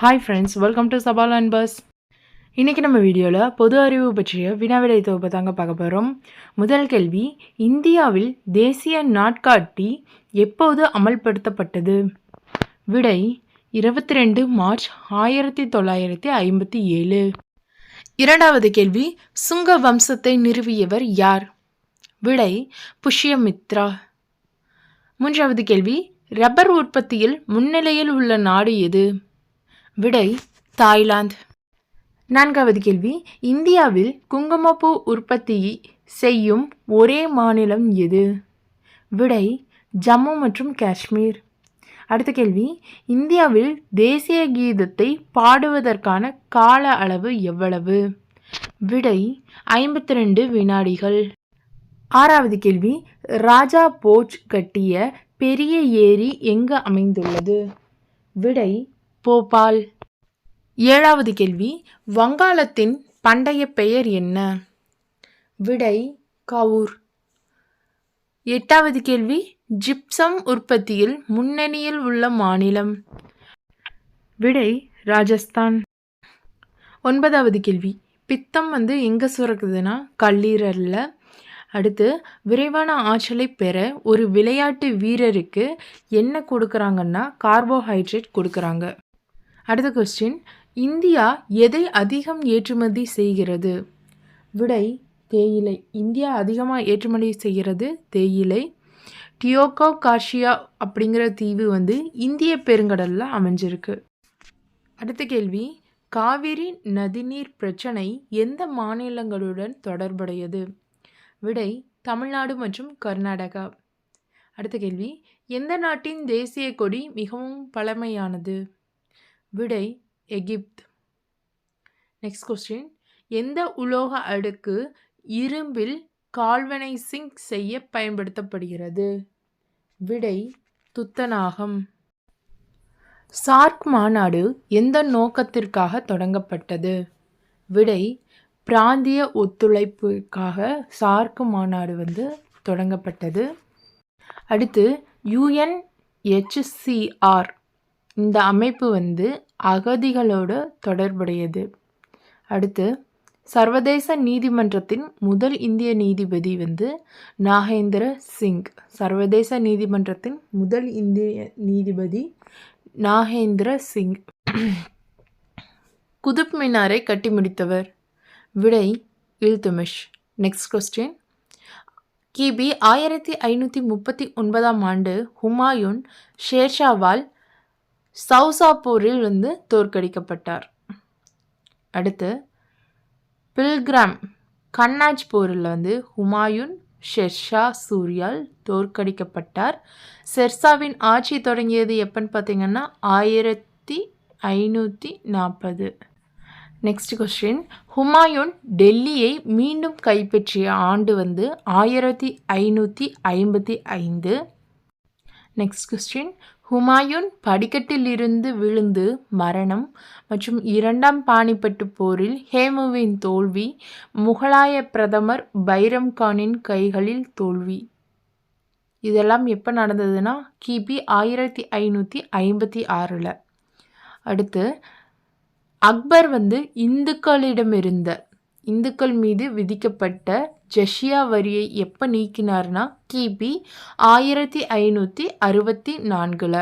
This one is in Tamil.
ஹாய் ஃப்ரெண்ட்ஸ், வெல்கம் டு சபால் அண்ட் பஸ். இன்றைக்கி நம்ம வீடியோவில் பொது அறிவு பற்றிய வினாவிடை தொகுப்பு தாங்க பார்க்க போகிறோம். முதல் கேள்வி, இந்தியாவில் தேசிய நாட்காட்டி எப்போது அமல்படுத்தப்பட்டது? விடை 22 மார்ச் 1957. இரண்டாவது கேள்வி, சுங்க வம்சத்தை நிறுவியவர் யார்? விடை புஷ்யமித்ரா. மூன்றாவது கேள்வி, ரப்பர் உற்பத்தியில் முன்னிலையில் உள்ள நாடு எது? விடை தாய்லாந்து. நான்காவது கேள்வி, இந்தியாவில் குங்குமப்பூ உற்பத்தி செய்யும் ஒரே மாநிலம் எது? விடை ஜம்மு மற்றும் காஷ்மீர். அடுத்த கேள்வி, இந்தியாவில் தேசிய கீதத்தை பாடுவதற்கான கால அளவு எவ்வளவு? விடை 52 வினாடிகள். ஆறாவது கேள்வி, ராஜா போஜ் கட்டிய பெரிய ஏரி எங்கு அமைந்துள்ளது? விடை போபால். ஏழாவது கேள்வி, வங்காளத்தின் பண்டைய பெயர் என்ன? விடை கவுர். எட்டாவது கேள்வி, ஜிப்சம் உற்பத்தியில் முன்னணியில் உள்ள மாநிலம்? விடை ராஜஸ்தான். ஒன்பதாவது கேள்வி, பித்தம் எங்கே சுரக்குதுன்னா கல்லீரலில். அடுத்து, விரைவான ஆற்றலை பெற ஒரு விளையாட்டு வீரருக்கு என்ன கொடுக்குறாங்கன்னா கார்போஹைட்ரேட் கொடுக்குறாங்க. அடுத்த கொஸ்டின், இந்தியா எதை அதிகம் ஏற்றுமதி செய்கிறது? விடை தேயிலை. இந்தியா அதிகமாக ஏற்றுமதி செய்கிறது தேயிலை. டியோகோ கார்ஷியா அப்படிங்கிற தீவு இந்திய பெருங்கடலில் அமைஞ்சிருக்கு. அடுத்த கேள்வி, காவிரி நதிநீர் பிரச்சனை எந்த மாநிலங்களுடன் தொடர்புடையது? விடை தமிழ்நாடு மற்றும் கர்நாடகா. அடுத்த கேள்வி, எந்த நாட்டின் தேசிய கொடி மிகவும் பழமையானது? விடை எகிப்து. நெக்ஸ்ட் கொஸ்டின், எந்த உலோக அடுக்கு இரும்பில் கால்வனைசிங் செய்ய பயன்படுத்தப்படுகிறது? விடை துத்தநாகம். சார்க் மாநாடு எந்த நோக்கத்திற்காக தொடங்கப்பட்டது? விடை பிராந்திய ஒத்துழைப்புக்காக சார்க் மாநாடு தொடங்கப்பட்டது. அடுத்து, UNHCR இந்த அமைப்பு அகதிகளோடு தொடர்புடையது. அடுத்து, சர்வதேச நீதிமன்றத்தின் முதல் இந்திய நீதிபதி நாகேந்திர சிங். சர்வதேச நீதிமன்றத்தின் முதல் இந்திய நீதிபதி நாகேந்திர சிங். குதுப் மினாரை கட்டி முடித்தவர்? விடை இல்துமிஷ். நெக்ஸ்ட் கொஸ்டின், கிபி 1539 ஆண்டு ஹுமாயூன் ஷேர்ஷாவால் சௌசாப்பூரில் தோற்கடிக்கப்பட்டார். அடுத்து, பில்கிராம் கன்னாஜ் போரில் ஹுமாயூன் ஷெர்ஷா சூரியால் தோற்கடிக்கப்பட்டார். ஷெர்ஷாவின் ஆட்சி தொடங்கியது எப்பன்னு பார்த்தீங்கன்னா 1540. நெக்ஸ்ட் கொஸ்டின், ஹுமாயூன் டெல்லியை மீண்டும் கைப்பற்றிய ஆண்டு 1555. நெக்ஸ்ட் கொஸ்டின், ஹுமாயூன் படிக்கட்டில் இருந்து விழுந்து மரணம் மற்றும் இரண்டாம் பானிபட்டு போரில் ஹேமுவின் தோல்வி, முகலாய பிரதமர் பைரம் கானின் கைகளில் தோல்வி. இதெல்லாம் எப்போ நடந்ததுன்னா கிபி 1556. அடுத்து, அக்பர் இந்துக்கள் மீது விதிக்கப்பட்ட ஜஷியா வரியை எப்போ நீக்கினார்னா கிபி 1564.